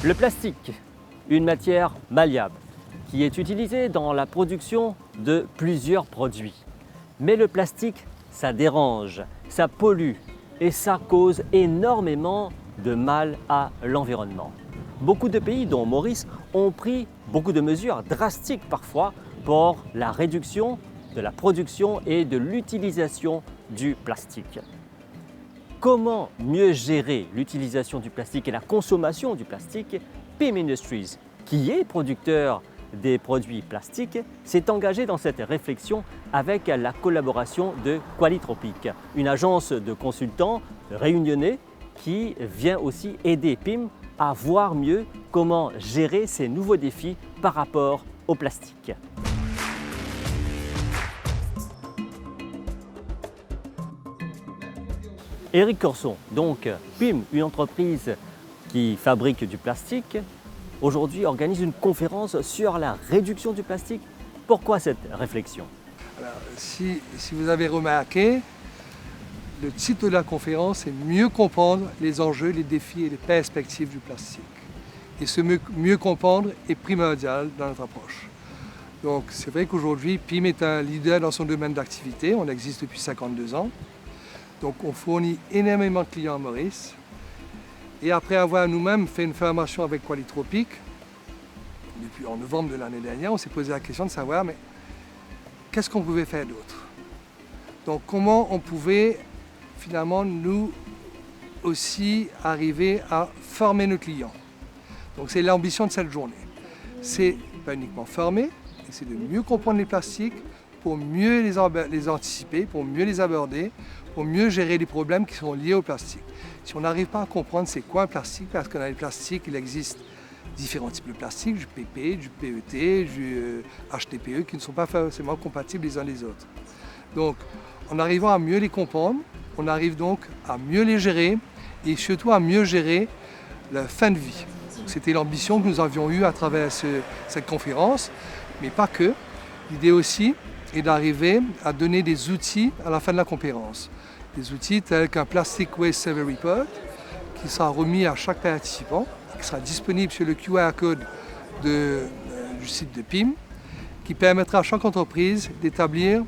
Le plastique, une matière malléable qui est utilisée dans la production de plusieurs produits. Mais le plastique, ça dérange, ça pollue et ça cause énormément de mal à l'environnement. Beaucoup de pays, dont Maurice, ont pris beaucoup de mesures drastiques parfois pour la réduction de la production et de l'utilisation du plastique. Comment mieux gérer l'utilisation du plastique et la consommation du plastique? PIM Industries, qui est producteur des produits plastiques, s'est engagé dans cette réflexion avec la collaboration de Qualitropic, une agence de consultants réunionnais qui vient aussi aider PIM à voir mieux comment gérer ces nouveaux défis par rapport au plastique. Éric Corson, donc PIM, une entreprise qui fabrique du plastique, aujourd'hui organise une conférence sur la réduction du plastique. Pourquoi cette réflexion? Alors, si vous avez remarqué, le titre de la conférence est mieux comprendre les enjeux, les défis et les perspectives du plastique. Et ce mieux comprendre est primordial dans notre approche. Donc c'est vrai qu'aujourd'hui, PIM est un leader dans son domaine d'activité. On existe depuis 52 ans. Donc on fournit énormément de clients à Maurice. Et après avoir nous-mêmes fait une formation avec Qualitropic, depuis en novembre de l'année dernière, on s'est posé la question de savoir mais qu'est-ce qu'on pouvait faire d'autre? Donc comment on pouvait finalement nous aussi arriver à former nos clients. Donc c'est l'ambition de cette journée. C'est pas uniquement former, mais c'est de mieux comprendre les plastiques pour mieux les anticiper, pour mieux les aborder, pour mieux gérer les problèmes qui sont liés au plastique. Si on n'arrive pas à comprendre c'est quoi un plastique, parce que dans les plastiques, il existe différents types de plastiques, du PP, du PET, du HDPE, qui ne sont pas forcément compatibles les uns les autres. Donc, en arrivant à mieux les comprendre, on arrive donc à mieux les gérer et surtout à mieux gérer la fin de vie. C'était l'ambition que nous avions eue à travers cette conférence, mais pas que. L'idée aussi est d'arriver à donner des outils à la fin de la conférence. Des outils tels qu'un Plastic Waste Survey Report qui sera remis à chaque participant, qui sera disponible sur le QR code du site de PIM, qui permettra à chaque entreprise d'établir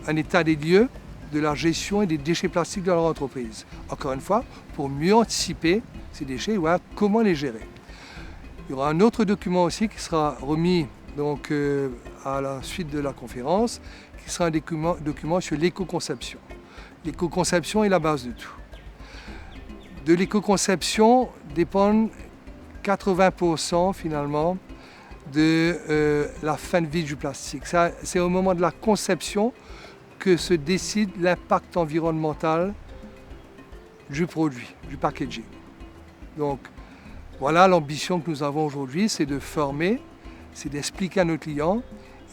un état des lieux de la gestion et des déchets plastiques de leur entreprise. Encore une fois, pour mieux anticiper ces déchets et voir comment les gérer. Il y aura un autre document aussi qui sera remis donc, à la suite de la conférence, qui sera un document sur l'éco-conception. L'éco-conception est la base de tout. De l'éco-conception dépendent 80% finalement de la fin de vie du plastique. C'est au moment de la conception que se décide l'impact environnemental du produit, du packaging. Donc voilà l'ambition que nous avons aujourd'hui, c'est de former, c'est d'expliquer à nos clients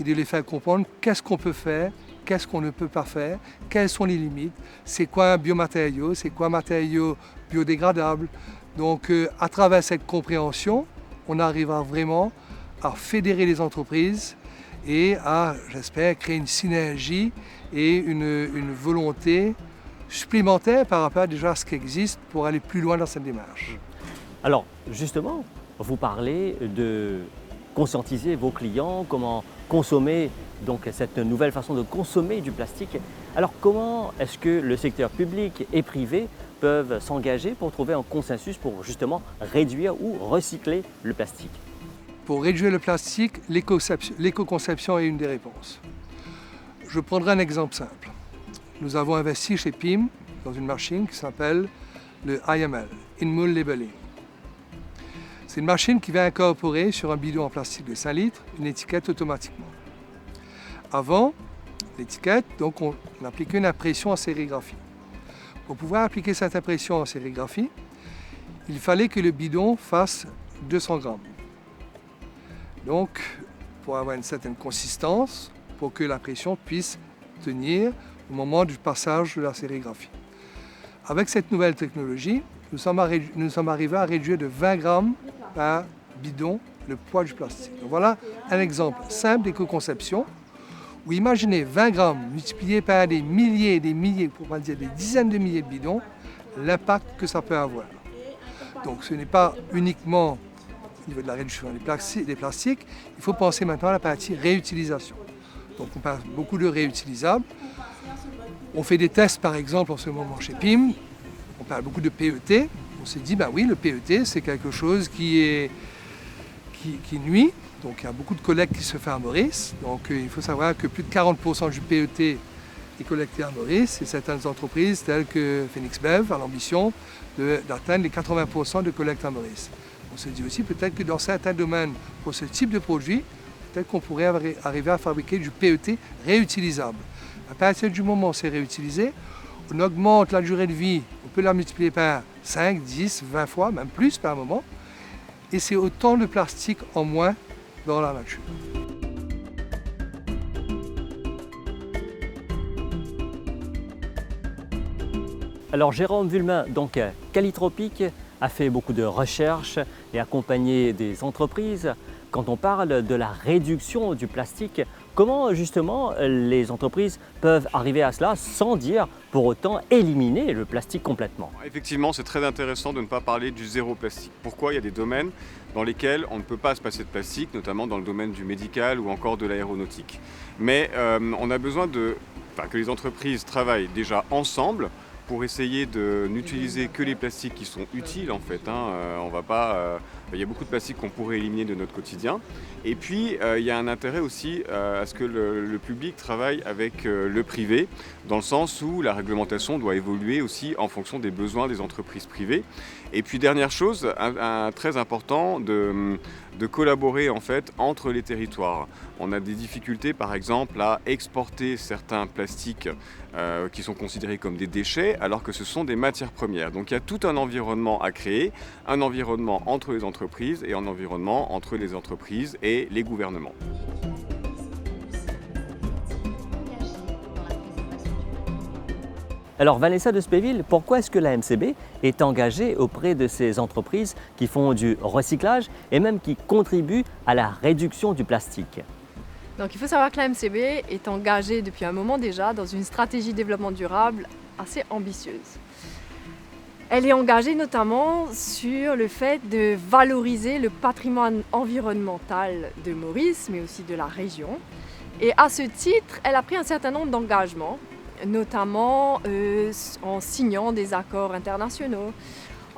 et de les faire comprendre qu'est-ce qu'on peut faire, qu'est-ce qu'on ne peut pas faire, quelles sont les limites, c'est quoi un biomatériau, c'est quoi un matériau biodégradable. Donc à travers cette compréhension, on arrivera vraiment à fédérer les entreprises et à, j'espère, créer une synergie et une volonté supplémentaire par rapport déjà à ce qui existe pour aller plus loin dans cette démarche. Alors justement, vous parlez de conscientiser vos clients, comment consommer donc cette nouvelle façon de consommer du plastique. Alors comment est-ce que le secteur public et privé peuvent s'engager pour trouver un consensus pour justement réduire ou recycler le plastique? Pour réduire le plastique, l'éco-conception est une des réponses. Je prendrai un exemple simple. Nous avons investi chez PIM dans une machine qui s'appelle le IML, In-Mold Labeling. C'est une machine qui va incorporer sur un bidon en plastique de 5 litres une étiquette automatiquement. Avant, l'étiquette, donc on appliquait une impression en sérigraphie. Pour pouvoir appliquer cette impression en sérigraphie, il fallait que le bidon fasse 200 grammes. Donc, pour avoir une certaine consistance, pour que l'impression puisse tenir au moment du passage de la sérigraphie. Avec cette nouvelle technologie, nous sommes arrivés à réduire de 20 grammes par bidon le poids du plastique. Donc voilà un exemple simple d'éco-conception où imaginez 20 grammes multiplié par des milliers et des milliers, pour pas dire des dizaines de milliers de bidons, l'impact que ça peut avoir. Donc ce n'est pas uniquement au niveau de la réduction des plastiques, il faut penser maintenant à la partie réutilisation. Donc on parle beaucoup de réutilisables. On fait des tests par exemple en ce moment chez PIM, on parle beaucoup de PET. On s'est dit, ben oui, le PET c'est quelque chose qui nuit. Donc il y a beaucoup de collecte qui se fait à Maurice. Donc il faut savoir que plus de 40% du PET est collecté à Maurice et certaines entreprises telles que Phoenix Bev a l'ambition d'atteindre les 80% de collecte à Maurice. On se dit aussi peut-être que dans certains domaines, pour ce type de produit, peut-être qu'on pourrait arriver à fabriquer du PET réutilisable. À partir du moment où c'est réutilisé, on augmente la durée de vie, on peut la multiplier par 5, 10, 20 fois, même plus par moment. Et c'est autant de plastique en moins dans la nature. Alors Jérôme Vulmain, donc Qualitropic, a fait beaucoup de recherches et accompagné des entreprises. Quand on parle de la réduction du plastique, comment justement les entreprises peuvent arriver à cela sans dire pour autant éliminer le plastique complètement? Effectivement, c'est très intéressant de ne pas parler du zéro plastique. Pourquoi? Il y a des domaines dans lesquels on ne peut pas se passer de plastique, notamment dans le domaine du médical ou encore de l'aéronautique. Mais on a besoin que les entreprises travaillent déjà ensemble pour essayer de n'utiliser que les plastiques qui sont utiles en fait. Il y a beaucoup de plastiques qu'on pourrait éliminer de notre quotidien. Et puis il y a un intérêt aussi à ce que le public travaille avec le privé, dans le sens où la réglementation doit évoluer aussi en fonction des besoins des entreprises privées. Et puis dernière chose, très important, de collaborer en fait entre les territoires. On a des difficultés par exemple à exporter certains plastiques qui sont considérés comme des déchets alors que ce sont des matières premières. Donc il y a tout un environnement à créer, un environnement entre les entreprises et un environnement entre les entreprises et les gouvernements. Alors Vanessa de Spéville, pourquoi est-ce que la MCB est engagée auprès de ces entreprises qui font du recyclage et même qui contribuent à la réduction du plastique? Donc il faut savoir que la MCB est engagée depuis un moment déjà dans une stratégie de développement durable assez ambitieuse. Elle est engagée notamment sur le fait de valoriser le patrimoine environnemental de Maurice, mais aussi de la région. Et à ce titre, elle a pris un certain nombre d'engagements, notamment en signant des accords internationaux,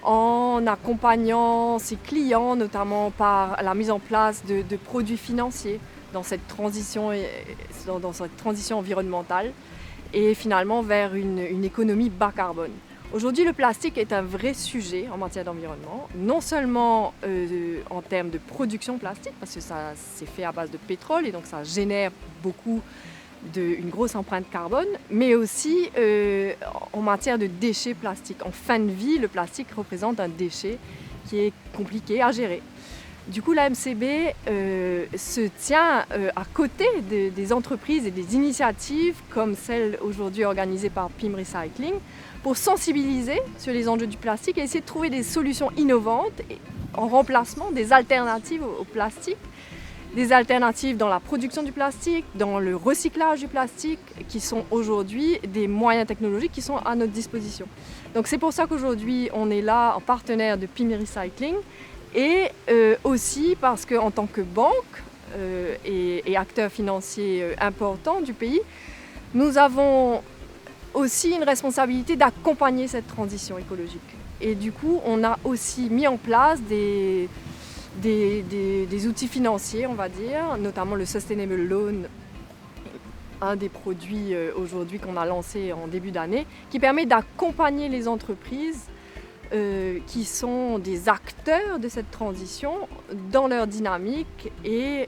en accompagnant ses clients, notamment par la mise en place de produits financiers dans cette transition environnementale et finalement vers une économie bas carbone. Aujourd'hui, le plastique est un vrai sujet en matière d'environnement, non seulement en termes de production plastique, parce que ça c'est fait à base de pétrole et donc ça génère une grosse empreinte carbone, mais aussi en matière de déchets plastiques. En fin de vie, le plastique représente un déchet qui est compliqué à gérer. Du coup, la MCB se tient à côté des entreprises et des initiatives comme celle aujourd'hui organisée par PIM Recycling pour sensibiliser sur les enjeux du plastique et essayer de trouver des solutions innovantes en remplacement des alternatives au plastique, des alternatives dans la production du plastique, dans le recyclage du plastique, qui sont aujourd'hui des moyens technologiques qui sont à notre disposition. Donc c'est pour ça qu'aujourd'hui on est là en partenaire de PIM Recycling et aussi parce qu'en tant que banque et acteur financier important du pays, nous avons aussi une responsabilité d'accompagner cette transition écologique. Et du coup, on a aussi mis en place des outils financiers, on va dire, notamment le Sustainable Loan, un des produits aujourd'hui qu'on a lancé en début d'année, qui permet d'accompagner les entreprises qui sont des acteurs de cette transition dans leur dynamique et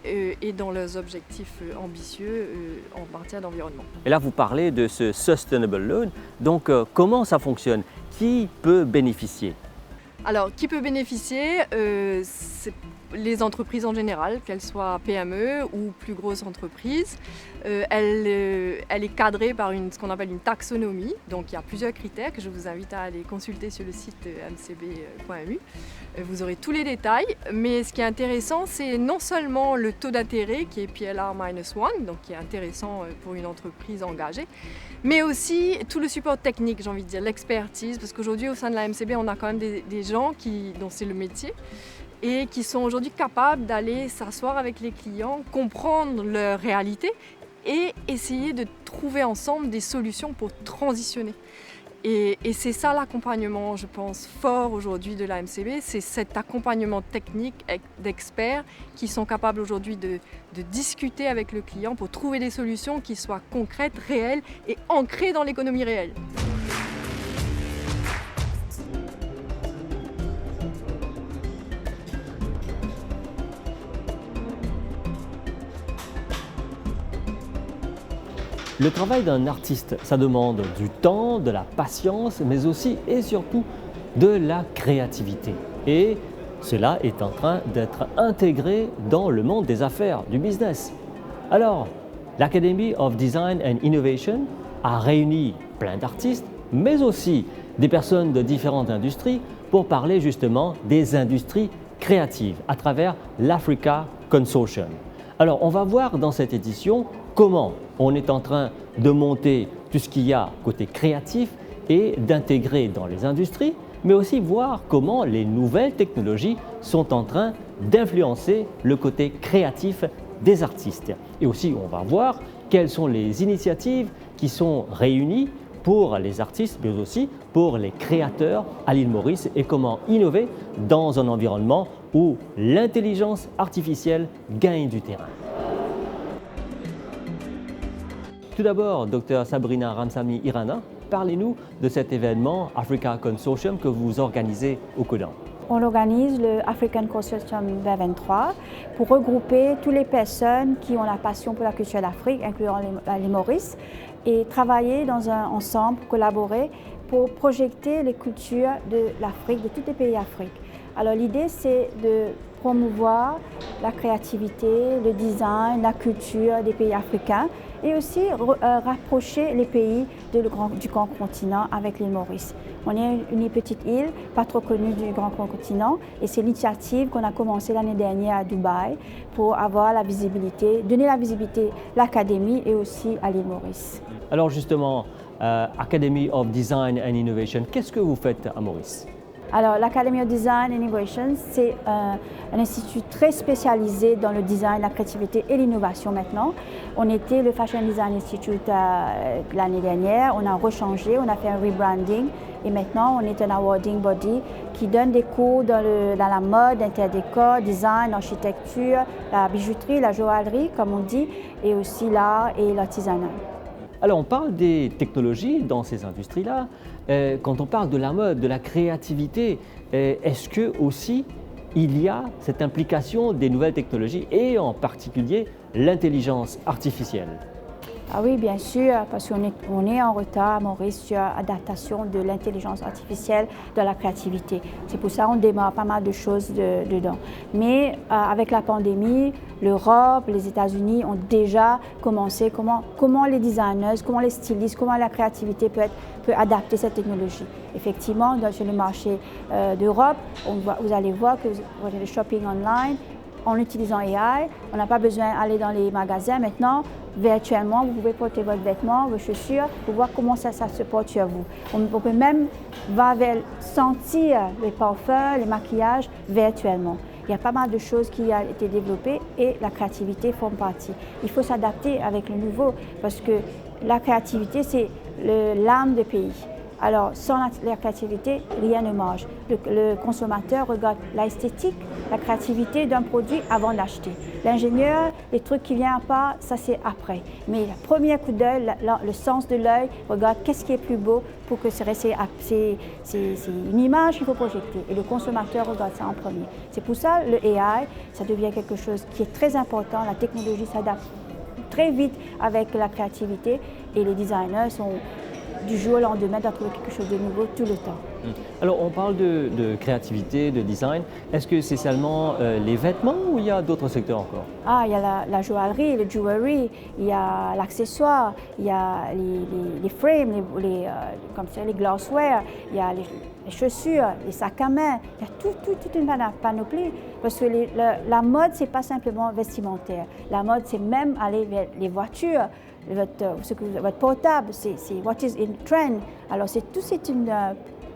dans leurs objectifs ambitieux en matière d'environnement. Et là, vous parlez de ce Sustainable Loan. Donc, comment ça fonctionne? Qui peut bénéficier? Alors, qui peut bénéficier? C'est les entreprises en général, qu'elles soient PME ou plus grosses entreprises. Elle est cadrée par ce qu'on appelle une taxonomie. Donc, il y a plusieurs critères que je vous invite à aller consulter sur le site mcb.mu. Vous aurez tous les détails. Mais ce qui est intéressant, c'est non seulement le taux d'intérêt qui est PLR-1, donc qui est intéressant pour une entreprise engagée, mais aussi tout le support technique, j'ai envie de dire, l'expertise. Parce qu'aujourd'hui, au sein de la MCB, on a quand même des gens dont c'est le métier et qui sont aujourd'hui capables d'aller s'asseoir avec les clients, comprendre leur réalité et essayer de trouver ensemble des solutions pour transitionner. Et c'est ça l'accompagnement, je pense, fort aujourd'hui de la MCB, c'est cet accompagnement technique d'experts qui sont capables aujourd'hui de discuter avec le client pour trouver des solutions qui soient concrètes, réelles et ancrées dans l'économie réelle. Le travail d'un artiste, ça demande du temps, de la patience, mais aussi et surtout de la créativité. Et cela est en train d'être intégré dans le monde des affaires, du business. Alors, l'Academy of Design and Innovation a réuni plein d'artistes, mais aussi des personnes de différentes industries pour parler justement des industries créatives à travers l'Africa Consortium. Alors, on va voir dans cette édition comment on est en train de monter tout ce qu'il y a côté créatif et d'intégrer dans les industries, mais aussi voir comment les nouvelles technologies sont en train d'influencer le côté créatif des artistes. Et aussi, on va voir quelles sont les initiatives qui sont réunies pour les artistes, mais aussi pour les créateurs à l'île Maurice et comment innover dans un environnement où l'intelligence artificielle gagne du terrain. Tout d'abord, Dr Sabrina Ramsamy Irana, parlez-nous de cet événement Africa Consortium que vous organisez au Codan. On organise le African Consortium 2023 pour regrouper toutes les personnes qui ont la passion pour la culture d'Afrique, incluant l'île Maurice, et travailler ensemble, collaborer pour projeter les cultures de l'Afrique, de tous les pays d'Afrique. Alors l'idée, c'est de promouvoir la créativité, le design, la culture des pays africains et aussi rapprocher les pays du grand continent avec l'île Maurice. On est une petite île, pas trop connue du grand continent, et c'est l'initiative qu'on a commencé l'année dernière à Dubaï pour avoir la visibilité, donner la visibilité à l'Académie et aussi à l'île Maurice. Alors justement, Academy of Design and Innovation, qu'est-ce que vous faites à Maurice? Alors, l'Academy of Design and Innovation, c'est un institut très spécialisé dans le design, la créativité et l'innovation maintenant. On était le Fashion Design Institute l'année dernière, on a rechangé, on a fait un rebranding et maintenant on est un awarding body qui donne des cours dans la mode, l'interdécor, design, l'architecture, la bijouterie, la joaillerie comme on dit, et aussi l'art et l'artisanat. Alors on parle des technologies dans ces industries-là. Quand on parle de la mode, de la créativité, est-ce que aussi il y a cette implication des nouvelles technologies et en particulier l'intelligence artificielle? Ah oui, bien sûr, parce qu'on est en retard à Maurice sur l'adaptation de l'intelligence artificielle dans la créativité. C'est pour ça qu'on démarre pas mal de choses dedans. Mais avec la pandémie, l'Europe, les États-Unis ont déjà commencé comment les designers, comment les stylistes, comment la créativité peut adapter cette technologie. Effectivement, sur le marché d'Europe, vous allez voir que le shopping online, en utilisant AI, on n'a pas besoin d'aller dans les magasins. Maintenant, virtuellement, vous pouvez porter votre vêtement, vos chaussures, pour voir comment ça se porte sur vous. On peut même sentir les parfums, les maquillages virtuellement. Il y a pas mal de choses qui ont été développées et la créativité forme partie. Il faut s'adapter avec le nouveau parce que la créativité, c'est l'âme du pays. Alors, sans la créativité, rien ne marche. Le consommateur regarde l'esthétique, la créativité d'un produit avant d'acheter. L'ingénieur, les trucs qui viennent pas, ça c'est après. Mais le premier coup d'œil, le sens de l'œil, regarde qu'est-ce qui est plus beau pour que c'est une image qu'il faut projeter. Et le consommateur regarde ça en premier. C'est pour ça le AI, ça devient quelque chose qui est très important. La technologie s'adapte très vite avec la créativité et les designers sont du jour au lendemain de trouver quelque chose de nouveau tout le temps. Alors on parle de créativité, de design. Est-ce que c'est seulement les vêtements ou il y a d'autres secteurs encore? Ah, il y a la joaillerie, le jewelry, il y a l'accessoire, il y a les frames, comme ça, les glassware, il y a les chaussures, les sacs à main, il y a toute une panoplie. Parce que la mode, c'est pas simplement vestimentaire. La mode, c'est même aller vers les voitures. Votre portable, c'est what is in trend. Alors c'est une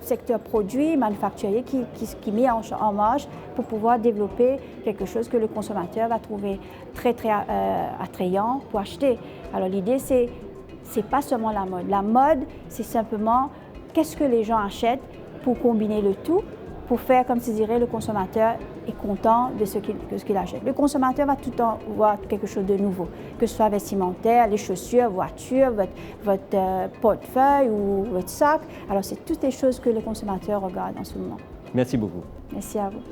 secteur produit, manufacturier qui met en marche pour pouvoir développer quelque chose que le consommateur va trouver très attrayant pour acheter. Alors l'idée, c'est pas seulement la mode. La mode, c'est simplement qu'est-ce que les gens achètent pour combiner le tout, pour faire, comme tu dirais, le consommateur est content de ce qu'il achète. Le consommateur va tout le temps voir quelque chose de nouveau, que ce soit vestimentaire, les chaussures, voiture, votre portefeuille ou votre sac. Alors, c'est toutes les choses que le consommateur regarde en ce moment. Merci beaucoup. Merci à vous.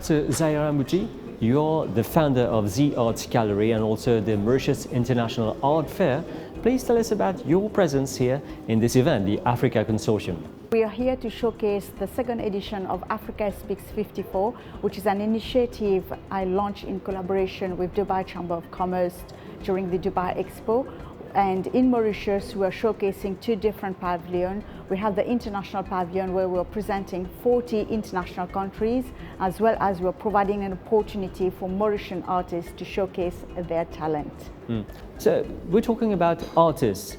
So, Zahira Mouti, you're the founder of Z Arts Gallery and also the Mauritius International Art Fair. Please tell us about your presence here in this event, the Africa Consortium. We are here to showcase the second edition of Africa Speaks 54, which is an initiative I launched in collaboration with Dubai Chamber of Commerce during the Dubai Expo. And in Mauritius, we are showcasing two different pavilions. We have the international pavilion where we are presenting 40 international countries, as well as we are providing an opportunity for Mauritian artists to showcase their talent. So we're talking about artists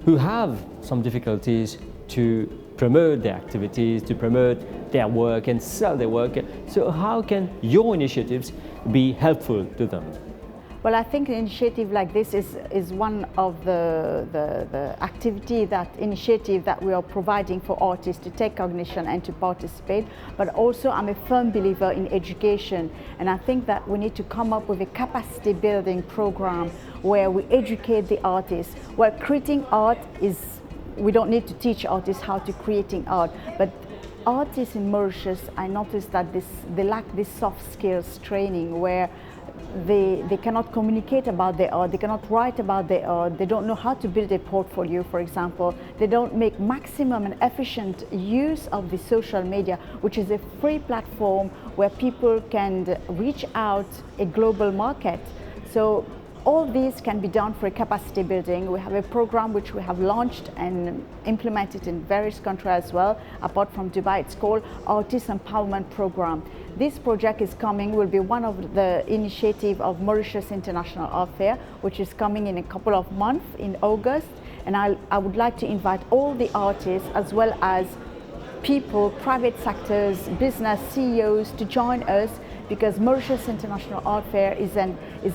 who have some difficulties to promote their activities, to promote their work and sell their work. So how can your initiatives be helpful to them? Well, I think an initiative like this is one of the initiative that we are providing for artists to take cognition and to participate. But also, I'm a firm believer in education, and I think that we need to come up with a capacity building program where we educate the artists. Where creating art is, we don't need to teach artists how to creating art, but artists in Mauritius, I noticed that they lack this soft skills training where they cannot communicate about their art, they cannot write about their art, they don't know how to build a portfolio, for example. They don't make maximum and efficient use of the social media, which is a free platform where people can reach out a global market. So all these can be done for capacity building. We have a program which we have launched and implemented in various countries as well. Apart from Dubai, it's called Artist Empowerment Program. This project is coming, will be one of the initiative of Mauritius International Art Fair, which is coming in a couple of months in August. And I would like to invite all the artists as well as people, private sectors, business CEOs to join us, because Mauritius International Art Fair is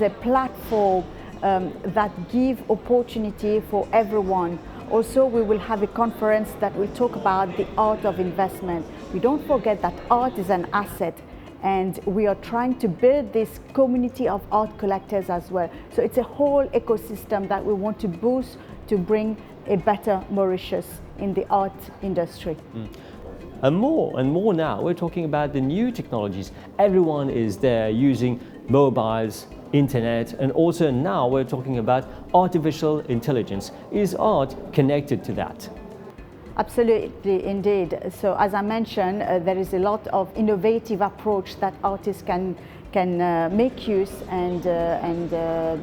a platform that gives opportunity for everyone. Also, we will have a conference that will talk about the art of investment. We don't forget that art is an asset, and we are trying to build this community of art collectors as well. So it's a whole ecosystem that we want to boost to bring a better Mauritius in the art industry. And more now, we're talking about the new technologies. Everyone is there using mobiles, internet, and also now we're talking about artificial intelligence. Is art connected to that? Absolutely, indeed. So as I mentioned, there is a lot of innovative approach that artists can make use and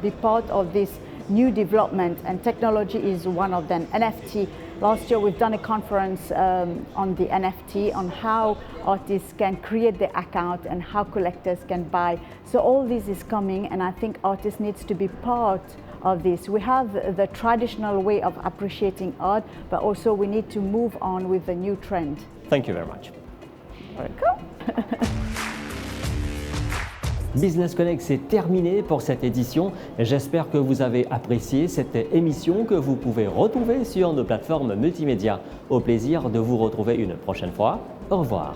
be part of this new development, and technology is one of them. NFT. Last year we've done a conference on the NFT, on how artists can create their account and how collectors can buy. So all this is coming, and I think artists needs to be part of this. We have the traditional way of appreciating art, but also we need to move on with the new trend. Thank you very much. Welcome. Business Connect, c'est terminé pour cette édition. J'espère que vous avez apprécié cette émission que vous pouvez retrouver sur nos plateformes multimédia. Au plaisir de vous retrouver une prochaine fois. Au revoir.